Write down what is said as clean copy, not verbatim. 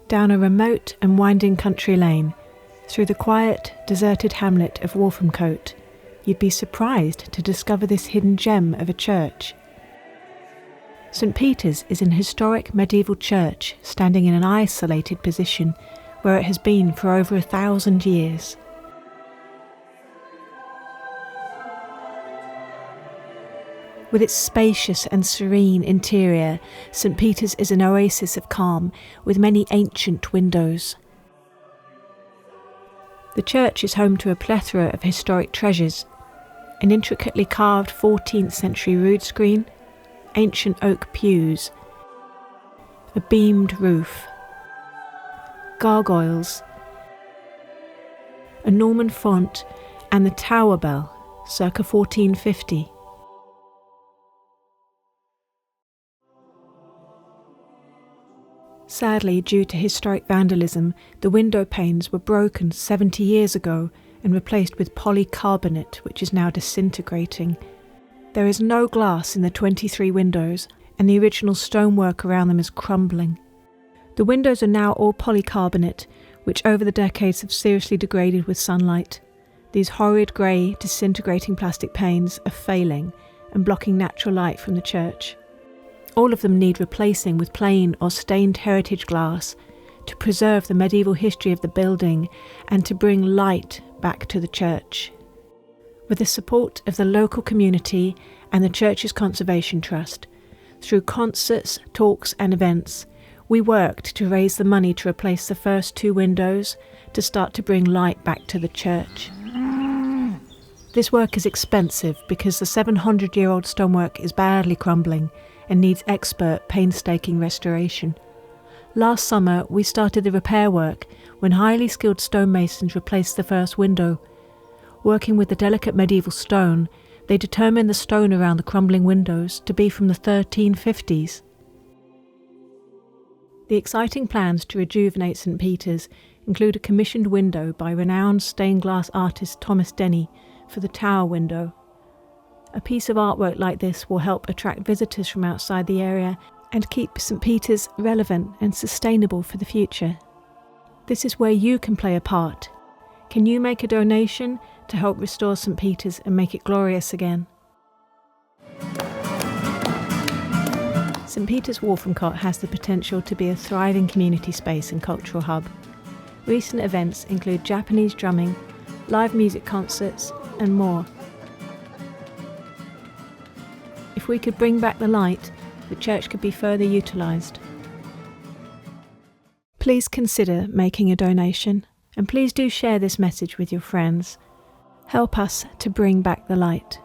Down a remote and winding country lane, through the quiet, deserted hamlet of Wolfhamcote, you'd be surprised to discover this hidden gem of a church. St. Peter's is an historic medieval church standing in an isolated position where it has been for over 1,000 years. With its spacious and serene interior, St. Peter's is an oasis of calm with many ancient windows. The church is home to a plethora of historic treasures: an intricately carved 14th century rood screen, ancient oak pews, a beamed roof, gargoyles, a Norman font, and the tower bell, circa 1450. Sadly, due to historic vandalism, the window panes were broken 70 years ago and replaced with polycarbonate, which is now disintegrating. There is no glass in the 23 windows, and the original stonework around them is crumbling. The windows are now all polycarbonate, which over the decades have seriously degraded with sunlight. These horrid grey, disintegrating plastic panes are failing and blocking natural light from the church. All of them need replacing with plain or stained heritage glass to preserve the medieval history of the building and to bring light back to the church. With the support of the local community and the church's Conservation Trust, through concerts, talks and events, we worked to raise the money to replace the first 2 windows to start to bring light back to the church. This work is expensive because the 700-year-old stonework is badly crumbling and needs expert, painstaking restoration. Last summer, we started the repair work when highly skilled stonemasons replaced the first window. Working with the delicate medieval stone, they determined the stone around the crumbling windows to be from the 1350s. The exciting plans to rejuvenate St. Peter's include a commissioned window by renowned stained glass artist Thomas Denny for the tower window. A piece of artwork like this will help attract visitors from outside the area and keep St. Peter's relevant and sustainable for the future. This is where you can play a part. Can you make a donation to help restore St. Peter's and make it glorious again? St. Peter's Wolfhamcote has the potential to be a thriving community space and cultural hub. Recent events include Japanese drumming, live music concerts, and more. If we could bring back the light, the church could be further utilised. Please consider making a donation, and please do share this message with your friends. Help us to bring back the light.